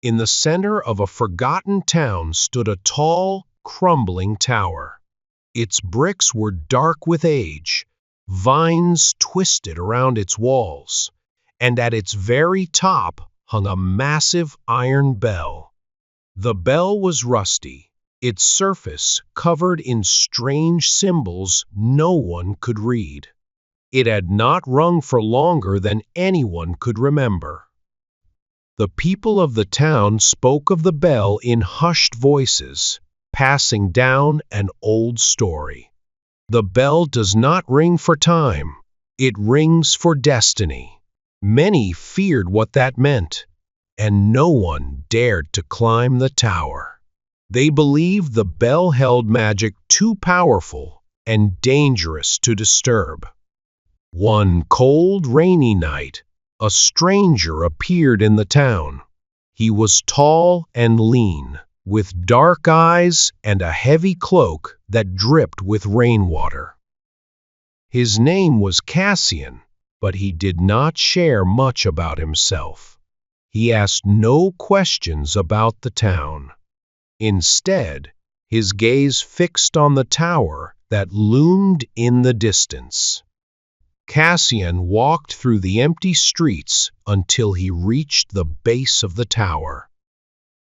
In the center of a forgotten town stood a tall, crumbling tower. Its bricks were dark with age, vines twisted around its walls, and at its very top hung a massive iron bell. The bell was rusty, its surface covered in strange symbols no one could read. It had not rung for longer than anyone could remember. The people of the town spoke of the bell in hushed voices, passing down an old story. The bell does not ring for time, it rings for destiny. Many feared what that meant, and no one dared to climb the tower. They believed the bell held magic too powerful and dangerous to disturb. One cold, rainy night, a stranger appeared in the town. He was tall and lean, with dark eyes and a heavy cloak that dripped with rainwater. His name was Cassian, but he did not share much about himself. He asked no questions about the town. Instead, his gaze fixed on the tower that loomed in the distance. Cassian walked through the empty streets until he reached the base of the tower.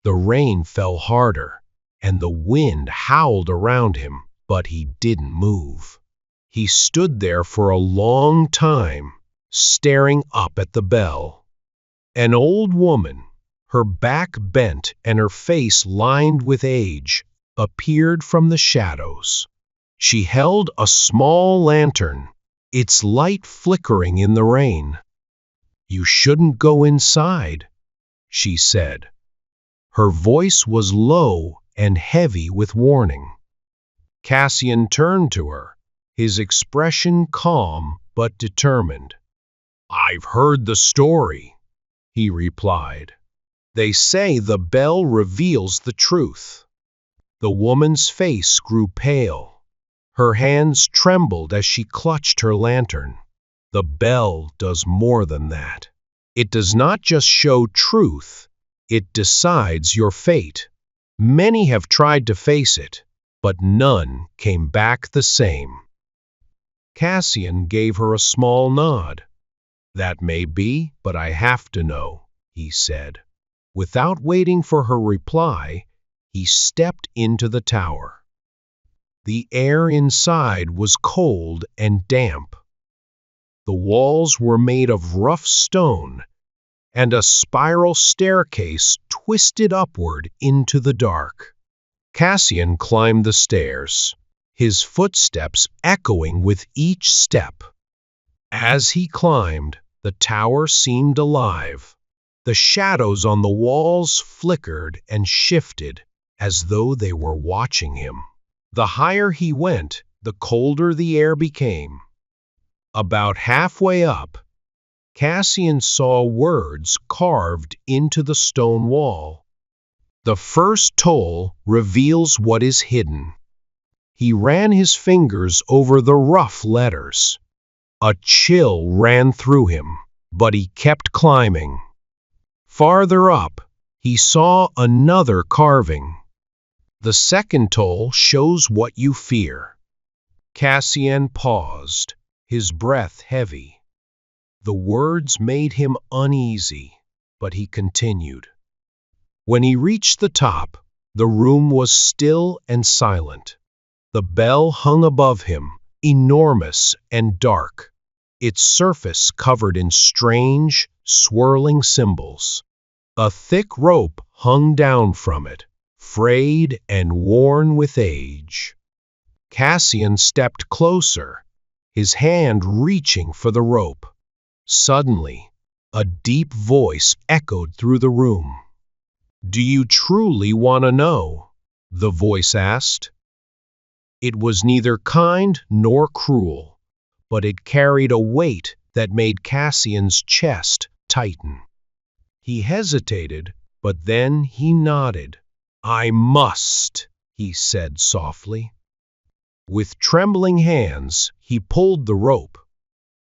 The rain fell harder, and the wind howled around him, but he didn't move. He stood there for a long time, staring up at the bell. An old woman, her back bent and her face lined with age, appeared from the shadows. She held a small lantern, its light flickering in the rain. "You shouldn't go inside," she said. Her voice was low and heavy with warning. Cassian turned to her, his expression calm but determined. "I've heard the story," he replied. "They say the bell reveals the truth." The woman's face grew pale. Her hands trembled as she clutched her lantern. The bell does more than that. It does not just show truth, it decides your fate. Many have tried to face it, but none came back the same. Cassian gave her a small nod. "That may be, but I have to know," he said. Without waiting for her reply, he stepped into the tower. The air inside was cold and damp. The walls were made of rough stone, and a spiral staircase twisted upward into the dark. Cassian climbed the stairs, his footsteps echoing with each step. As he climbed, the tower seemed alive. The shadows on the walls flickered and shifted as though they were watching him. The higher he went, the colder the air became. About halfway up, Cassian saw words carved into the stone wall. "The first toll reveals what is hidden." He ran his fingers over the rough letters. A chill ran through him, but he kept climbing. Farther up, he saw another carving. "The second toll shows what you fear." Cassian paused, his breath heavy. The words made him uneasy, but he continued. When he reached the top, the room was still and silent. The bell hung above him, enormous and dark, its surface covered in strange, swirling symbols. A thick rope hung down from it, frayed and worn with age. Cassian stepped closer, his hand reaching for the rope. Suddenly, a deep voice echoed through the room. "Do you truly want to know?" the voice asked. It was neither kind nor cruel, but it carried a weight that made Cassian's chest tighten. He hesitated, but then he nodded. "I must," he said softly. With trembling hands, he pulled the rope.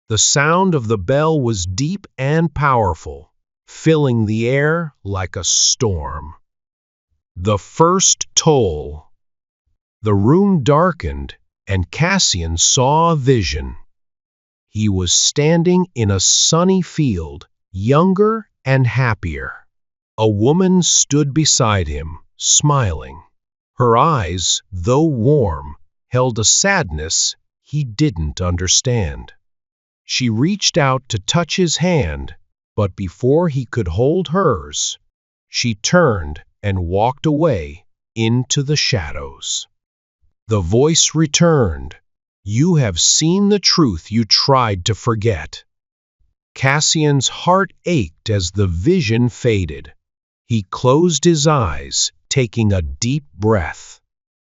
The sound of the bell was deep and powerful, filling the air like a storm. The first toll. The room darkened, and Cassian saw a vision. He was standing in a sunny field, younger and happier. A woman stood beside him, smiling. Her eyes, though warm, held a sadness he didn't understand. She reached out to touch his hand, but before he could hold hers, she turned and walked away into the shadows. The voice returned. "You have seen the truth you tried to forget." Cassian's heart ached as the vision faded. He closed his eyes, taking a deep breath.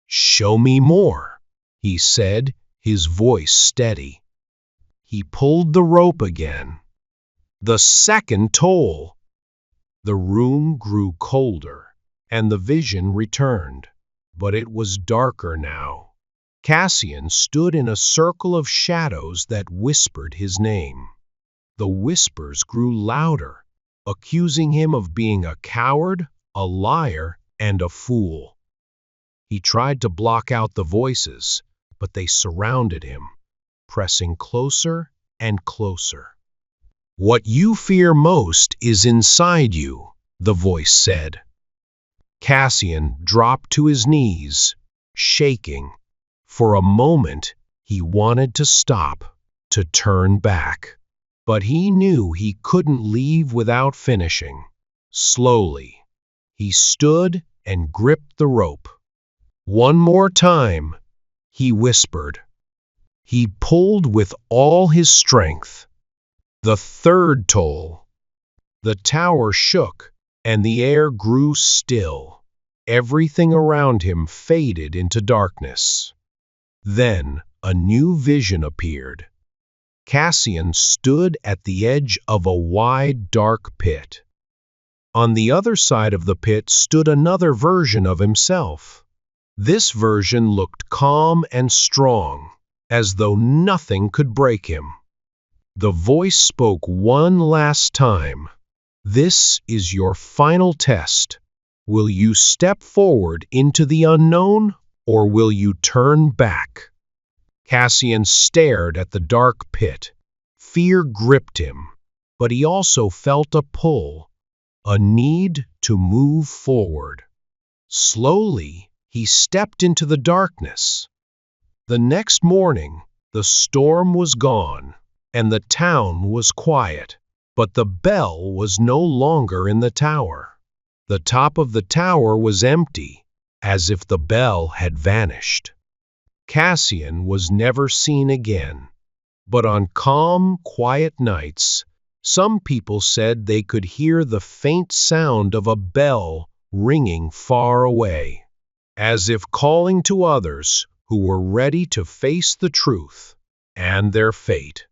"Show me more," he said, his voice steady. He pulled the rope again. The second toll. The room grew colder, and the vision returned, but it was darker now. Cassian stood in a circle of shadows that whispered his name. The whispers grew louder, accusing him of being a coward, a liar, and a fool. He tried to block out the voices, but they surrounded him, pressing closer and closer. "What you fear most is inside you," the voice said. Cassian dropped to his knees, shaking. For a moment, he wanted to stop, to turn back. But he knew he couldn't leave without finishing. Slowly, he stood and gripped the rope. "One more time," he whispered. He pulled with all his strength. The third toll. The tower shook, and the air grew still. Everything around him faded into darkness. Then a new vision appeared. Cassian stood at the edge of a wide, dark pit. On the other side of the pit stood another version of himself. This version looked calm and strong, as though nothing could break him. The voice spoke one last time. "This is your final test. Will you step forward into the unknown, or will you turn back?" Cassian stared at the dark pit. Fear gripped him, but he also felt a pull, a need to move forward. Slowly, he stepped into the darkness. The next morning, the storm was gone, and the town was quiet, but the bell was no longer in the tower. The top of the tower was empty, as if the bell had vanished. Cassian was never seen again, but on calm, quiet nights, some people said they could hear the faint sound of a bell ringing far away, as if calling to others who were ready to face the truth and their fate.